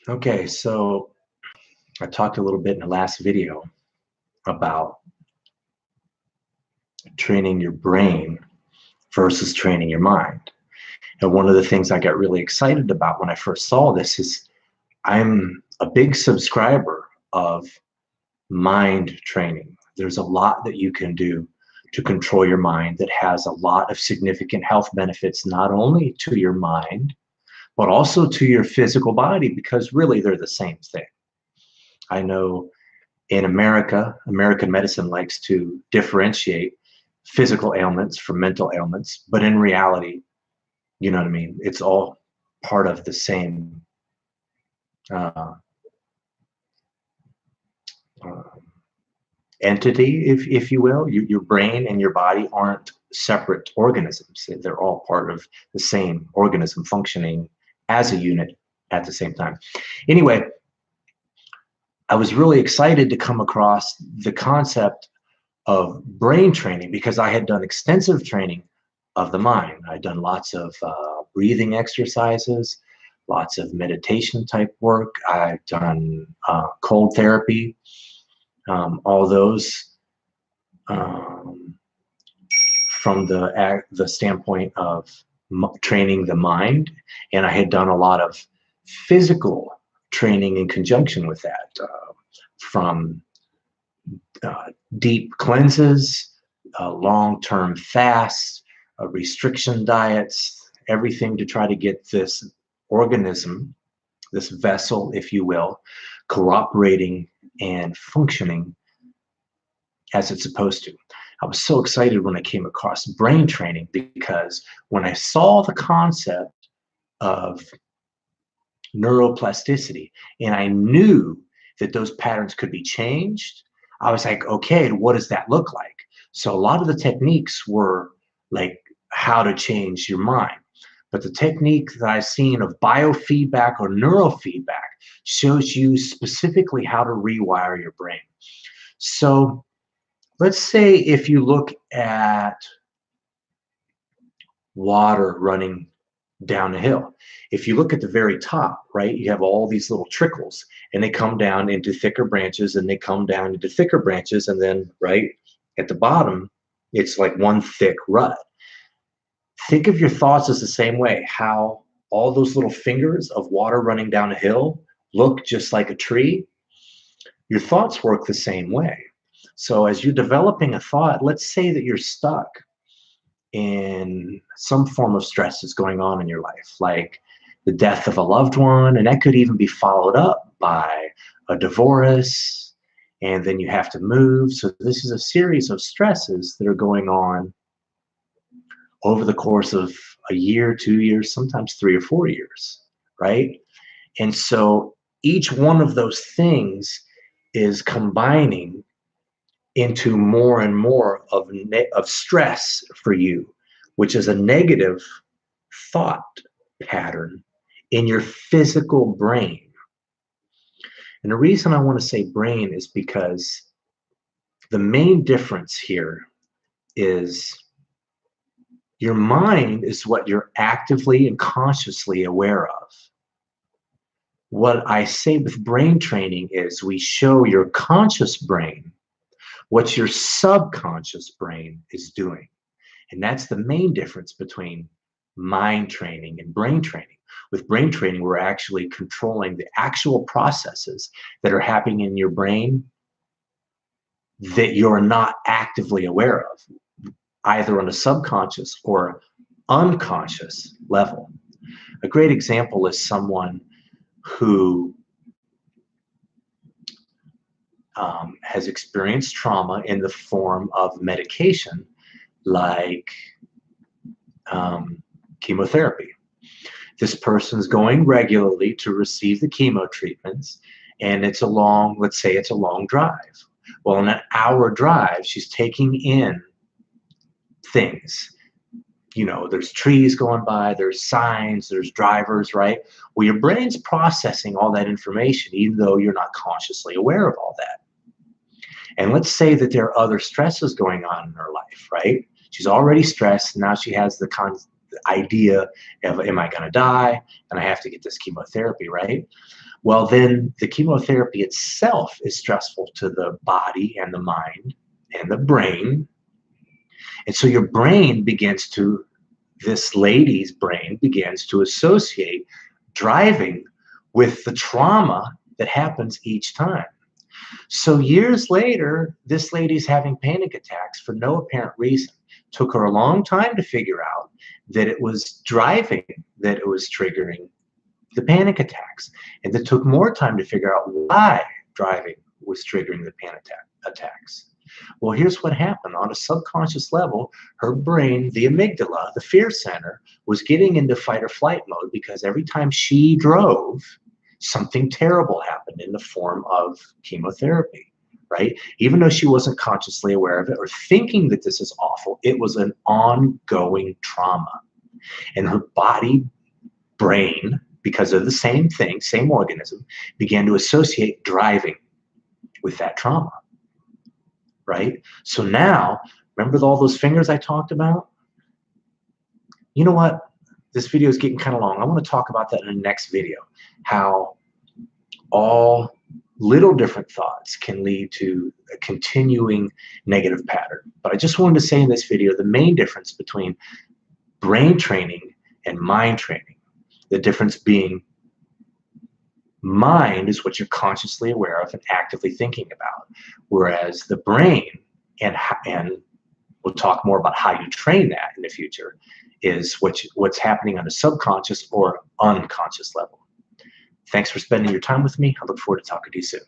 Okay, so I talked a little bit in the last video about training your brain versus training your mind. And one of the things I got really excited about when I first saw this is I'm a big subscriber of mind training. There's a lot that you can do to control your mind that has a lot of significant health benefits, not only to your mind, but also to your physical body, because really they're the same thing. I know in America, American medicine likes to differentiate physical ailments from mental ailments, but in reality, you know what I mean? It's all part of the same uh, uh, entity, if you will. Your brain and your body aren't separate organisms. They're all part of the same organism functioning as a unit at the same time. Anyway, I was really excited to come across the concept of brain training because I had done extensive training of the mind. I'd done lots of breathing exercises, lots of meditation type work. I've done cold therapy, all those um, from the standpoint of training the mind. And I had done a lot of physical training in conjunction with that, from uh, deep cleanses, long-term fasts, restriction diets, everything to try to get this organism, this vessel, if you will, cooperating and functioning as it's supposed to. I was so excited when I came across brain training because when I saw the concept of neuroplasticity and I knew that those patterns could be changed, I was like, okay, what does that look like? So a lot of the techniques were like how to change your mind. But the technique that I've seen of biofeedback or neurofeedback shows you specifically how to rewire your brain. So let's say if you look at water running down a hill. If you look at the very top, right, you have all these little trickles and they come down into thicker branches and they come down into thicker branches. And then, right at the bottom, it's like one thick rut. Think of your thoughts as the same way, how all those little fingers of water running down a hill look just like a tree. Your thoughts work the same way. So as you're developing a thought, let's say that you're stuck in some form of stress that's going on in your life, like the death of a loved one, and that could even be followed up by a divorce, and then you have to move. So this is a series of stresses that are going on over the course of a year, 2 years, sometimes 3 or 4 years, right? And so each one of those things is combining into more and more of stress for you, which is a negative thought pattern in your physical brain. And the reason I want to say brain is because the main difference here is your mind is what you're actively and consciously aware of. What I say with brain training is we show your conscious brain what your subconscious brain is doing. And that's the main difference between mind training and brain training. With brain training, we're actually controlling the actual processes that are happening in your brain that you're not actively aware of, either on a subconscious or unconscious level. A great example is someone who has experienced trauma in the form of medication like chemotherapy. This person's going regularly to receive the chemo treatments, and it's a long, let's say it's a long drive. Well, in an hour drive, she's taking in things. You know, there's trees going by, there's signs, there's drivers, right? Well, your brain's processing all that information, even though you're not consciously aware of all that. And let's say that there are other stresses going on in her life, right? She's already stressed. Now she has the idea of, am I going to die? And I have to get this chemotherapy, right? Well, then the chemotherapy itself is stressful to the body and the mind and the brain. And so your brain begins to, this lady's brain begins to associate driving with the trauma that happens each time. So years later, this lady's having panic attacks for no apparent reason. Took her a long time to figure out that it was driving that it was triggering the panic attacks. And it took more time to figure out why driving was triggering the panic attacks. Well, here's what happened. On a subconscious level, her brain, the amygdala, the fear center, was getting into fight or flight mode because every time she drove, something terrible happened in the form of chemotherapy, right? Even though she wasn't consciously aware of it or thinking that this is awful, it was an ongoing trauma. And her body, brain, because of the same thing, same organism, began to associate driving with that trauma. Right? So now, remember all those fingers I talked about? You know what? This video is getting kind of long. I want to talk about that in the next video, how all little different thoughts can lead to a continuing negative pattern. But I just wanted to say in this video, the main difference between brain training and mind training, the difference being mind is what you're consciously aware of and actively thinking about, whereas the brain, and we'll talk more about how you train that in the future, is what's happening on a subconscious or unconscious level. Thanks for spending your time with me. I look forward to talking to you soon.